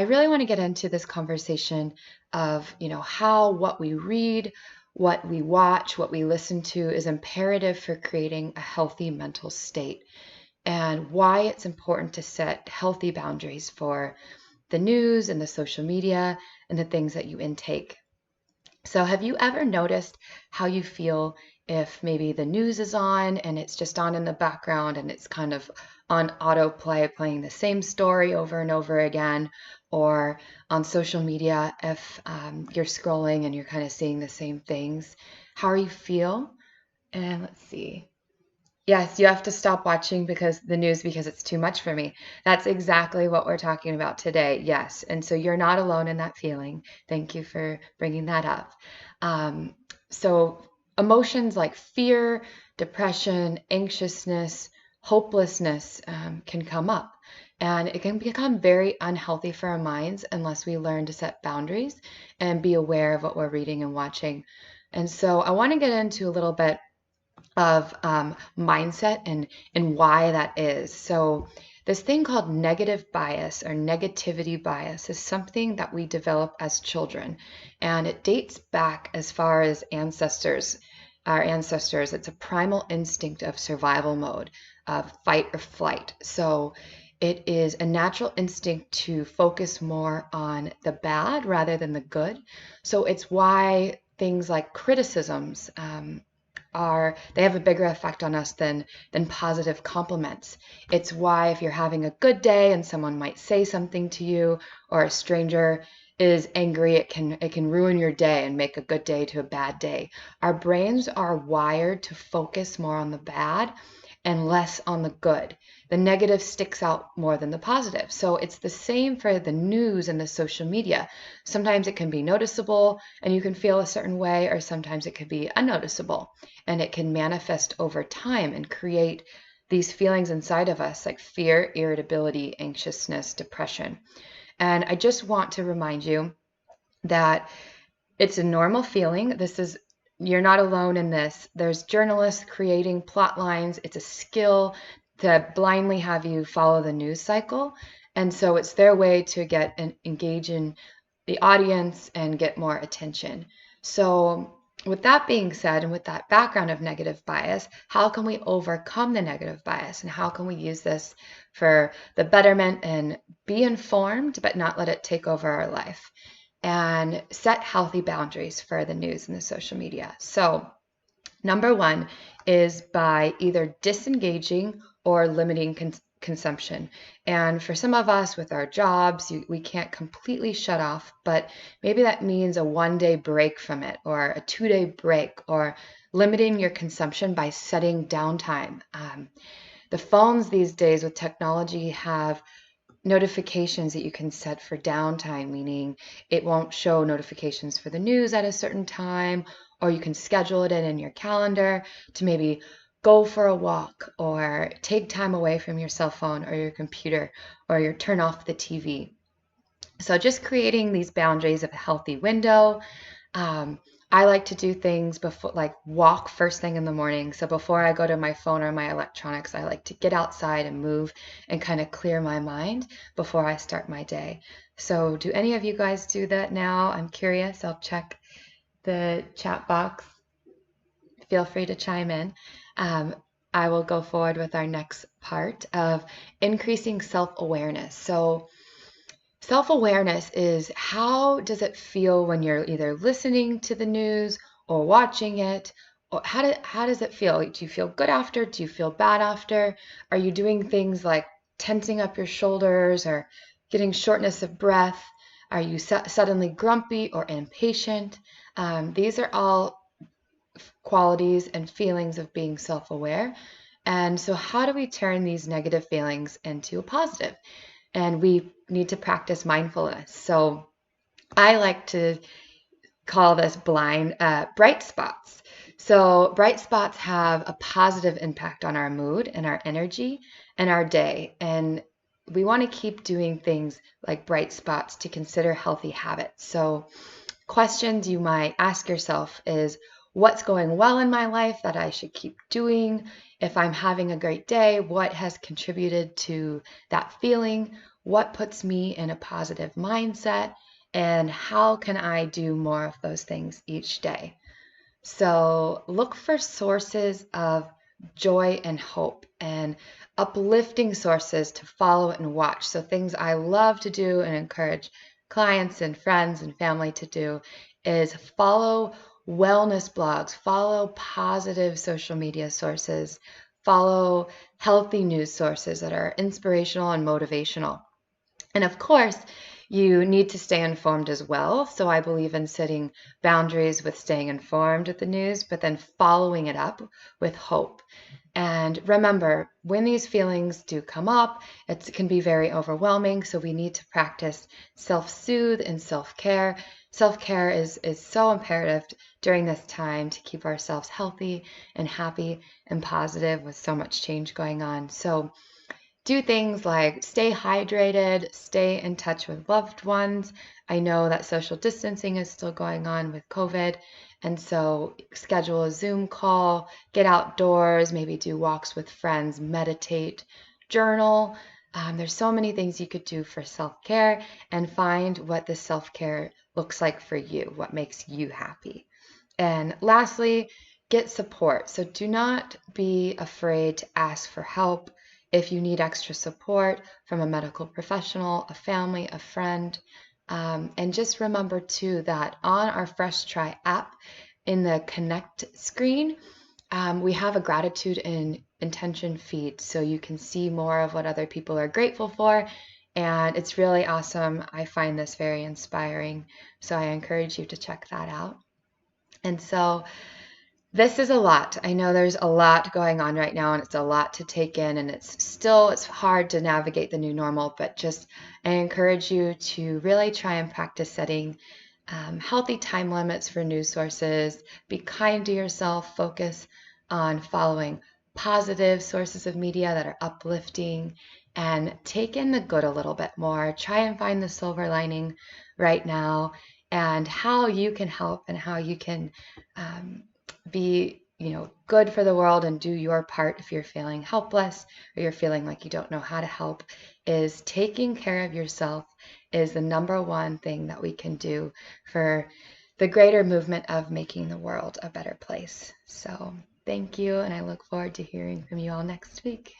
I really want to get into this conversation of, how what we read, what we watch, what we listen to is imperative for creating a healthy mental state and why it's important to set healthy boundaries for the news and the social media and the things that you intake. So, have you ever noticed how you feel if maybe the news is on and it's just on in the background and it's kind of on autoplay, playing the same story over and over again, or on social media if you're scrolling and you're kind of seeing the same things? How you feel? And let's see. Yes, you have to stop watching because it's too much for me. That's exactly what we're talking about today. Yes. And so you're not alone in that feeling. Thank you for bringing that up. Um, so emotions like fear, depression, anxiousness, hopelessness can come up. And it can become very unhealthy for our minds unless we learn to set boundaries and be aware of what we're reading and watching. And so I want to get into a little bit of mindset and why that is. So this thing called negative bias or negativity bias is something that we develop as children, and it dates back as far as our ancestors. It's a primal instinct of survival mode, of fight or flight. So it is a natural instinct to focus more on the bad rather than the good. So it's why things like criticisms they have a bigger effect on us than positive compliments. It's why if you're having a good day and someone might say something to you, or a stranger is angry, it can ruin your day and make a good day to a bad day. Our brains are wired to focus more on the bad and less on the good. The negative sticks out more than the positive. So it's the same for the news and the social media. Sometimes it can be noticeable and you can feel a certain way, or sometimes it could be unnoticeable and it can manifest over time and create these feelings inside of us like fear, irritability, anxiousness, depression. And I just want to remind you that it's a normal feeling. You're not alone in this. There's journalists creating plot lines. It's a skill to blindly have you follow the news cycle. And so it's their way to get and engage in the audience and get more attention. So with that being said, and with that background of negative bias, how can we overcome the negative bias and how can we use this for the betterment and be informed, but not let it take over our life? And set healthy boundaries for the news and the social media. So, number one is by either disengaging or limiting consumption. And for some of us with our jobs, we can't completely shut off, but maybe that means a 1 day break from it, or a 2 day break, or limiting your consumption by setting downtime. The phones these days with technology have notifications that you can set for downtime, meaning it won't show notifications for the news at a certain time, or you can schedule it in your calendar to maybe go for a walk or take time away from your cell phone or your computer, or you turn off the TV. So just creating these boundaries of a healthy window. Um, I like to do things before, like walk first thing in the morning. So before I go to my phone or my electronics, I like to get outside and move and kind of clear my mind before I start my day. So do any of you guys do that now? I'm curious. I'll check the chat box. Feel free to chime in. Um, I will go forward with our next part of increasing self-awareness. So self-awareness is, how does it feel when you're either listening to the news or watching it? Or how does it feel? Do you feel good after? Do you feel bad after? Are you doing things like tensing up your shoulders or getting shortness of breath? Are you suddenly grumpy or impatient? These are all qualities and feelings of being self-aware. And so how do we turn these negative feelings into a positive? And we need to practice mindfulness. So I like to call this bright spots. So bright spots have a positive impact on our mood and our energy and our day. And we want to keep doing things like bright spots to consider healthy habits. So questions you might ask yourself is, what's going well in my life that I should keep doing? If I'm having a great day, what has contributed to that feeling? what puts me in a positive mindset, and how can I do more of those things each day. So look for sources of joy and hope and uplifting sources to follow and watch. So things I love to do and encourage clients and friends and family to do is follow wellness blogs, follow positive social media sources, follow healthy news sources that are inspirational and motivational. And of course, you need to stay informed as well. So I believe in setting boundaries with staying informed with the news, but then following it up with hope. And remember, when these feelings do come up, it can be very overwhelming. So we need to practice self-soothe and self-care. Self-care is so imperative during this time to keep ourselves healthy and happy and positive with so much change going on. So do things like stay hydrated, stay in touch with loved ones. I know that social distancing is still going on with COVID, and so schedule a Zoom call, get outdoors, maybe do walks with friends, meditate, journal. There's so many things you could do for self-care, and find what the self-care looks like for you, what makes you happy. And lastly, get support. So do not be afraid to ask for help if you need extra support from a medical professional, a family, a friend. And just remember too that on our Fresh Try app in the Connect screen, we have a gratitude and intention feed so you can see more of what other people are grateful for. And it's really awesome. I find this very inspiring. So I encourage you to check that out. And so this is a lot. I know there's a lot going on right now, and it's a lot to take in, and it's hard to navigate the new normal, but just I encourage you to really try and practice setting healthy time limits for news sources. Be kind to yourself. Focus on following positive sources of media that are uplifting, and take in the good a little bit more. Try and find the silver lining right now and how you can help and how you can be good for the world and do your part. If you're feeling helpless or you're feeling like you don't know how to help, is taking care of yourself is the number one thing that we can do for the greater movement of making the world a better place. So thank you, and I look forward to hearing from you all next week.